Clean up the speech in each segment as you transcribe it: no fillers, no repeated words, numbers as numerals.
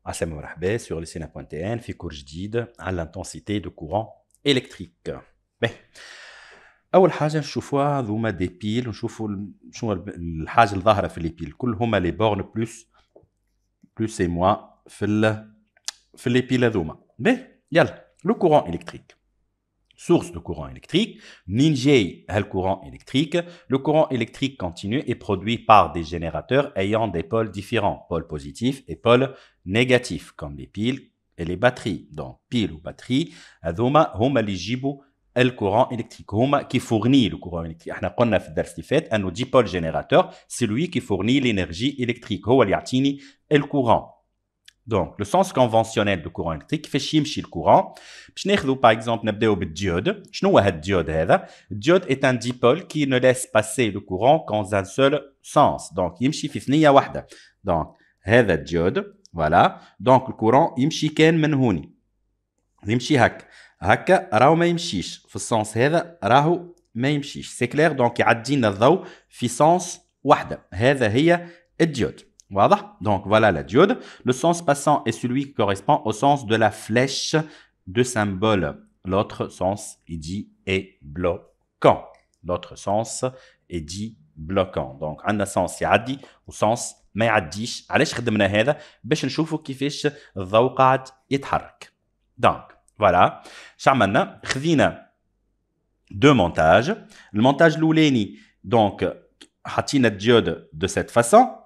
عسلامة مرحبا sur لسنا.tn في كور جديد على l'intensité de courant électrique. باهي أول حاجة نشوفوها هذوما دي بيل ونشوفوا شنو الحاجة اللي ظاهرة في لي بيل كل هما لي بورن بلوس اي موا في لي بيل هذوما. باهي يلا لو كورون إلكتريك. Source de courant électrique, Ninjay a le courant électrique. Le courant électrique continu est produit par des générateurs ayant des pôles différents, pôles positifs et pôles négatifs, comme les piles et les batteries. Donc, piles ou batteries, هما اللي يجيبوا le courant électrique. هما qui fournit le courant électrique. احنا قلنا في الدرس اللي فات انه دي pôle générateur, c'est lui qui fournit l'énergie électrique. هو اللي يعطيني le courant. Donc, le sens conventionnel du courant électrique كيفاش يمشي الكورون. باش ناخذوا par exemple نبداو بالديود. شنو هو هذا الديود هذا؟ الديود est un dipôle qui ne laisse passer le courant qu'en un seul sens. Donc, يمشي في ثنية واحدة. Donc, هذا الديود voilà. Donc, الكورون يمشي كان من هوني. يمشي هكا راهو ما يمشيش في السنس هذا راهو ما يمشيش. سي كلير. دونك يعدينا الضوء في سنس واحدة. هذا هي الديود. Voilà. Donc, voilà la diode. Le sens passant est celui qui correspond au sens de la flèche de symbole. L'autre sens est dit est bloquant. L'autre sens est dit bloquant. Donc, عندنا sens يعدي و sens ما يعديش. علاش خدمنا هذا؟ باش نشوفوا كيفاش الضوء قاعد يتحرك. Donc, voilà. شعملنا خذينا deux montages. Le montage الأولاني donc حطينا الديود de cette façon.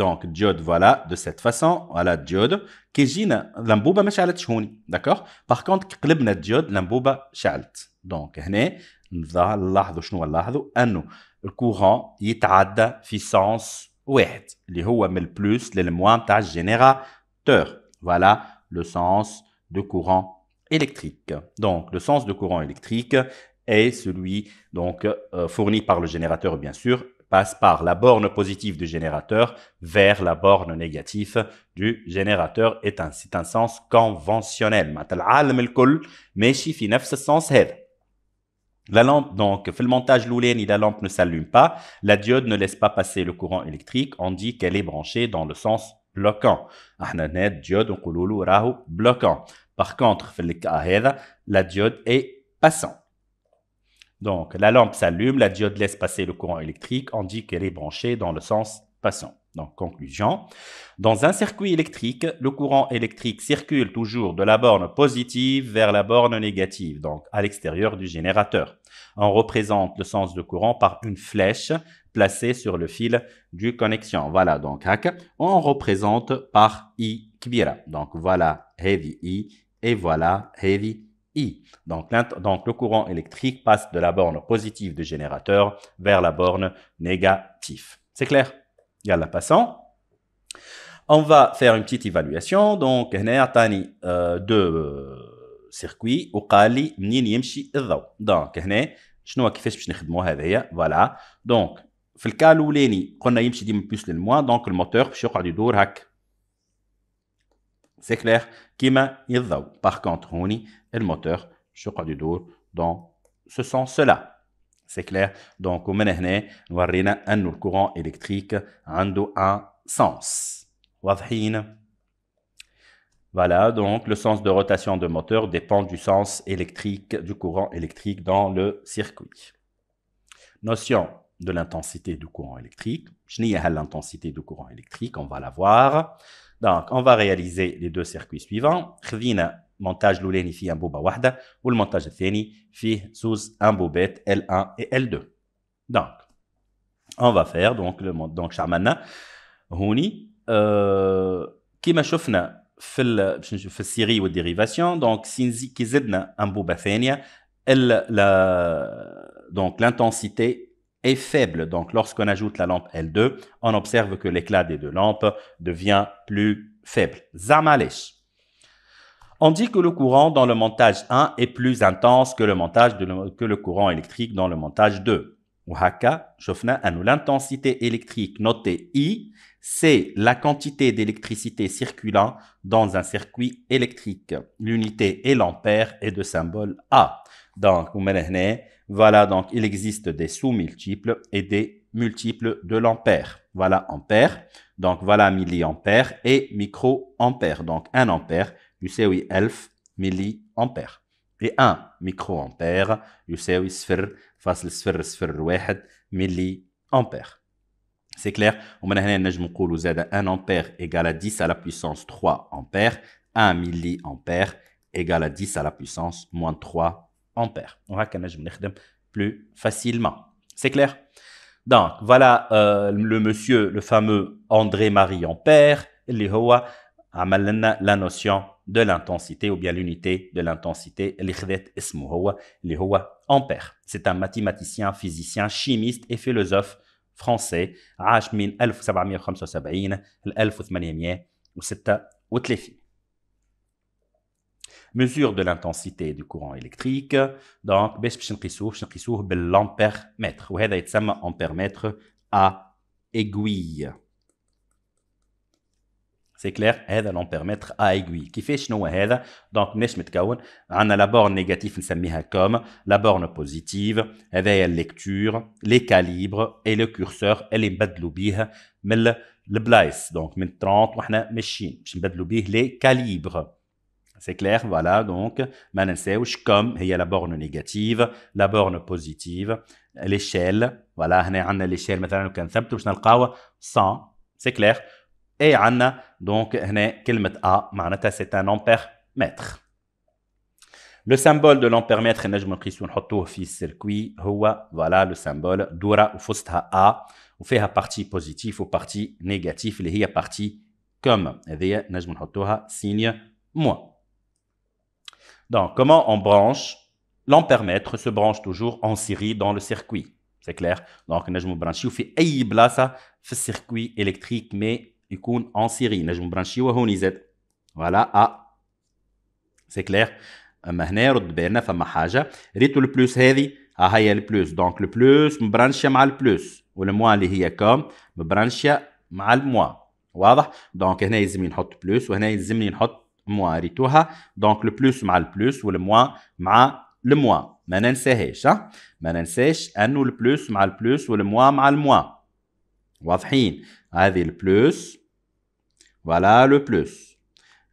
Donc, diode, voilà, de cette façon, voilà, diode. كي جينا الانبوبه ما شعلتش هوني، داكوغ. باغ كونت قلبنا الديود الانبوبه شعلت. دونك هنا نلاحظوا شنو نلاحظوا؟ انه الكورون يتعدى في سونس واحد اللي هو من البلوس للموان تاع الجينيراتور. Voilà le sens de courant électrique. Donc, le sens de courant électrique est celui donc fourni par le générateur, bien sûr, passe par la borne positive du générateur vers la borne négative du générateur. C'est un sens conventionnel. العالم الكل ماشي في نفس السens هذا. La lampe, donc, في المونتاج الأولاني, la lampe ne s'allume pas. La diode ne laisse pas passer le courant électrique. On dit qu'elle est branchée dans le sens bloquant. احنا هنا الديود نقولوا له راهو bloquant. Par contre, في الكا هذا, la diode est passant. Donc, la lampe s'allume, la diode laisse passer le courant électrique, on dit qu'elle est branchée dans le sens passant. Donc, conclusion. Dans un circuit électrique, le courant électrique circule toujours de la borne positive vers la borne négative, donc à l'extérieur du générateur. On représente le sens de courant par une flèche placée sur le fil du connexion. Voilà, donc, on représente par I kbira. Donc, voilà, heavy I, et voilà, heavy I. Donc, le courant électrique passe de la borne positive du générateur vers la borne négative. C'est clair? Yalla, passons. On va faire une petite évaluation. Donc, هنا عطاني deux circuits وقال لي منين يمشي الضوء. Donc, هنا شنو كيفاش باش نخدموا هذا هي؟ Voilà. Donc, في الكا الأولاني قلنا يمشي ديما بلوس للموان. Donc, الموتور باش يقعد يدور هكا. C'est clair. كيما يضوء. Par contre, هوني الموتور باش يقعد يدور dans ce sens-là. C'est clair. Donc, ومن هنا نورينا أنه الكورون إلكتريك عنده un sens. واضحين؟ Voilà. Donc, le sens de rotation de moteur dépend du sens électrique du courant électrique dans le circuit. Notion de l'intensité du courant électrique. شنو هي l'intensité du courant électrique? On va la voir. Donc, on va réaliser les deux circuits suivants. خذينا montage الأولاني فيه أنبوبة واحدة والمونتاج الثاني فيه زوز أنبوبات L1 et L2. Donc, on va faire donc شعملنا هوني كيما شفنا في السيري والديريفاسيون. donc كي زدنا أنبوبة ثانية donc l'intensité est faible. Donc, lorsqu'on ajoute la lampe L2, on observe que l'éclat des deux lampes devient plus faible. Zamalesh. On dit que le courant dans le montage 1 est plus intense que le courant électrique dans le montage 2. Ou haka, شفنا أن l'intensité électrique notée I, c'est la quantité d'électricité circulant dans un circuit électrique. L'unité est l'ampère et de symbole A. Donc, voilà, donc il existe des sous-multiples et des multiples de l'ampère. Voilà ampère, donc voilà milliampère et microampère. Donc 1 ampère يساوي 1000 milliampère. Et 1 microampère يساوي 0.001 milliampère. C'est clair. ومن هنا نجم نقولوا زاد 1 ampère égale à 10 à la puissance 3 ampères. 1 milliampère égale à 10 à la puissance moins 3 ampères. وهكا نجم نخدم plus facilement. C'est clair? Donc, voilà le monsieur, le fameux André-Marie Ampère, اللي هو عمل لنا la notion de l'intensité ou bien l'unité de l'intensité اللي خذت اسمه هو اللي هو Ampère. C'est un mathématicien, physicien, chimiste et philosophe français عاش من 1775 ل 1836. Mesure de l'intensité du courant électrique. Donc, باش نقيسوه بالامبيرمتر وهذا يتسمى امبيرمتر à aiguille. C'est clair. هذا l'ampermètre à aiguille. كيفاش شنو هذا؟ دونك مناش متكون؟ عندنا لا بورن نيجاتيف نسميها كوم، لا بورن بوزيتيف، هذايا الليكتور، لي كاليبر اي لو كورسور اللي نبدلوا بيه من البلايص، دونك من 30 وحنا ماشيين باش نبدلوا بيه لي كاليبر. C'est clair, voilà, donc, ما ننساوش كوم هي لا بورن نيجاتيف، لا بورن بوزيتيف، ليشيل، voilà هنا عندنا ليشيل مثلا كان ثبتوا باش نلقاوه 100، c'est clair. Et عندنا donc هنا كلمة A معناتها c'est un ampère-mètre. Le symbole de l'ampère-mètre نجم نقيسو نحطوه في السيركوي هو voilà le symbole دورة وفوسطها A وفيها بارتي بوزيتيف وبارتي نيجاتيف اللي هي بارتي كوم، هذه نجم نحطوها signe moins. Donc, comment on branche? L'ampère-mètre se branche toujours en série dans le circuit. C'est clair? Donc, نجم نبرانشيو في أي بلاصة في السيركوي إلكتريك مي يكون en série. نجم نبرانشيو هوني زاد. Voilà, A. C'est clair? أما هنا رد بالنا فما حاجة. ريتو البلوس هذه؟ هي البلوس. دونك البلوس مبرانشية مع البلوس. والموا اللي هي كوم مبرانشية مع الموا. واضح؟ دونك هنا يلزمني نحط بلوس وهنا يلزمني نحط موا ريتوها. دونك البلوس مع البلوس والموا مع الموا. ما ننساهاش ها؟ ما ننساش انه البلوس مع البلوس والموا مع الموا. واضحين؟ هذه البلوس فوالا لو بلوس،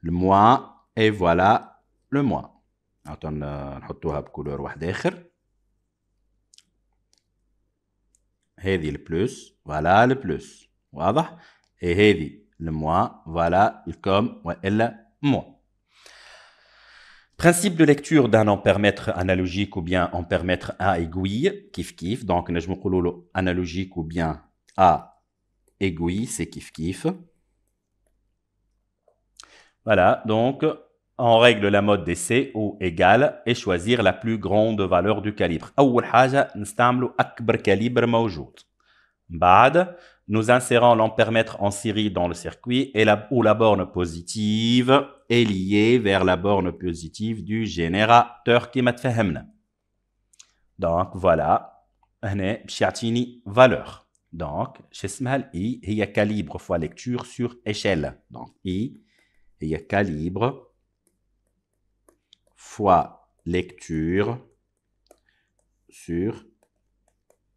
الموا اي فوالا لو موا. عطوا نحطوها بكولور واحد اخر. هذه البلوس فوالا البلوس، واضح؟ اي هذه الموا فوالا الكوم والا موا. Principe de lecture d'un ampère-mètre analogique ou bien ampère-mètre à aiguille, kif kif. Donc, نجم نقولوا له analogique ou bien à aiguille, c'est kif kif. Voilà, donc on règle la mode d'essai ou égale et choisir la plus grande valeur du calibre. أول حاجة نستعملوا أكبر calibre موجود. بعد nous insérons l'ampère-mètre en série dans le circuit et où la borne positive est liée vers la borne positive du générateur qui m'a تفهمنا. Donc voilà, هنا باش يعطيني valeur. Donc شو اسمها ال I هي calibre fois lecture sur échelle. Donc I هي calibre fois lecture sur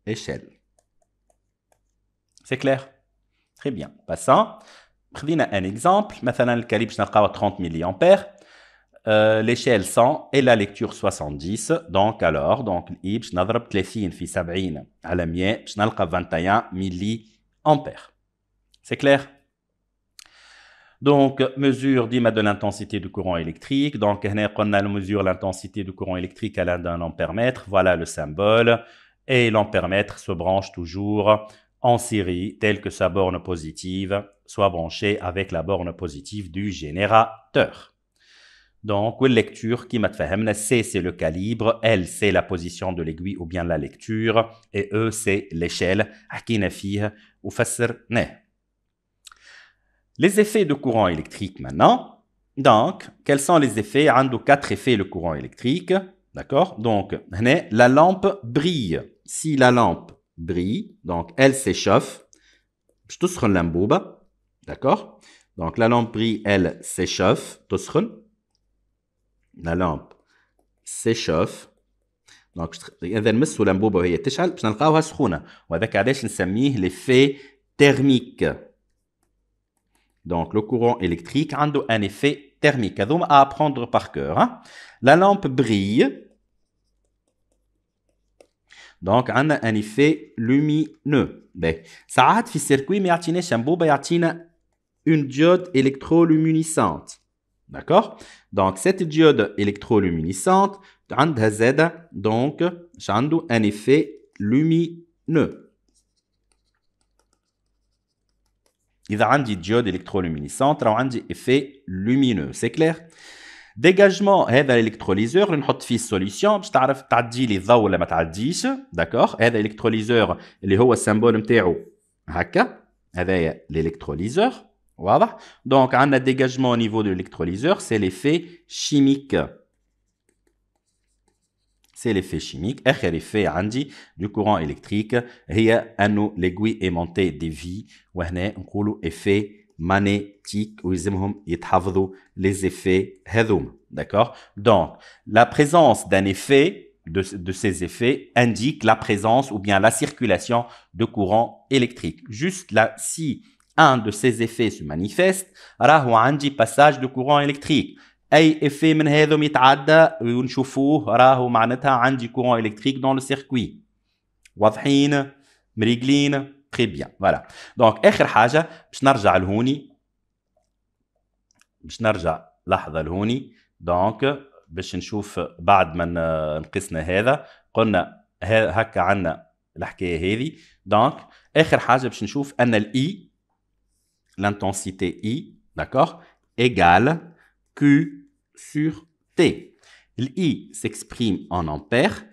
échelle. C'est clair? Très bien. Passons. Prenons un exemple. Maintenant, le calibre, je n'ai 30 milliampères. L'échelle 100 et la lecture 70. Donc, alors, donc, je n'ai 30 في 70 على 100. Je n'ai 21 milliampères. C'est clair? Donc, mesure de l'intensité du courant électrique. Donc, on a mesure l'intensité du courant électrique à l'aide d'un ampère-mètre. Voilà le symbole. Et l'ampère-mètre se branche toujours en série, telle que sa borne positive soit branchée avec la borne positive du générateur. Donc, la lecture qui m'a fait C, c'est le calibre, L, c'est la position de l'aiguille ou bien la lecture, et E, c'est l'échelle. Les effets de courant électrique maintenant. Donc, quels sont les effets? Il y a 4 effets le courant électrique. D'accord? Donc, la lampe brille. Si la lampe brille, donc elle s'échauffe. Je te serai l'embouba. D'accord? Donc la lampe brille, elle s'échauffe. La lampe s'échauffe. دونك اذا نمسوا الانبوبه وهي تشعل باش نلقاوها سخونه، وهذاك علاش نسميه ليفي تيرميك. دونك لو كورون الكتريك عنده ان ايفي thermique. هذوما à apprendre par cœur. La lampe brille. Donc عندنا un effet lumineux. ساعات في السيركوي ما يعطيناش انبوبه، يعطينا une diode électroluminescente. D'accord? Donc cette diode électroluminescente عندها زاده donc عنده un effet lumineux. إذا عندي diode électroluminescente راه عندي effet lumineux. C'est clair? ديجاجمون هذا الالكتروليزور اللي نحط فيه السوليسيون باش تعرف تعدي لي الضوء ولا ما تعديش. داكوغ؟ هذا الالكتروليزور اللي هو السامبول نتاعو هكا، هذايا الالكتروليزور. واضح؟ دونك عندنا ديجاجمون نيفو دو الالكتروليزور سي ليفي شيميك. سي ليفي شيميك. اخر ايفي عندي دو كورون الكتريك هي انه ليغوي اي مونتي دي في، وهنا نقولوا ايفي magnétique ويلزمهم يتحفظوا les effets هذوما. D'accord? Donc, la présence d'un effet de ces effets indique la présence ou bien la circulation de courant électrique. Juste là, si un de ces effets se manifeste, راهو عندي passage de courant électrique. أي effet من هذوم يتعدى ونشوفوه راهو معناتها عندي courant électrique dans le circuit. واضحين؟ مريقلين؟ Très bien, voilà. Donc, آخر حاجة باش نرجع لهوني، باش نرجع لحظة لهوني. دونك باش نشوف بعد ما نقسنا هذا قلنا هكا عندنا الحكاية هذه. دونك آخر حاجة باش نشوف أن الإي l'intensité I, d'accord, égale Q sur T. L'I s'exprime en ampères,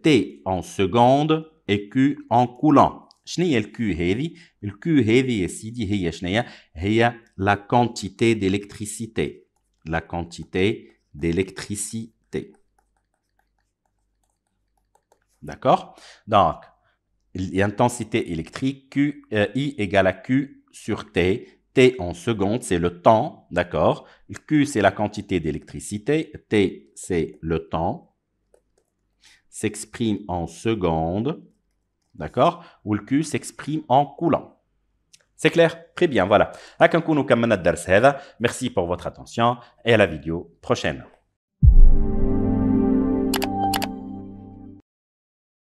T en secondes et Q en coulomb. شنو هي الكيو هذه؟ الكيو هذه يا سيدي هي شنو هي la quantité d'électricité. La quantité d'électricité. D'accord? Donc, l'intensité électrique Q, I égale à Q sur T. T en secondes, c'est le temps, d'accord? Q, c'est la quantité d'électricité. T, c'est le temps. S'exprime en secondes, d'accord? Ou le Q s'exprime en coulomb. C'est clair? Très bien, voilà. Merci pour votre attention et à la vidéo prochaine.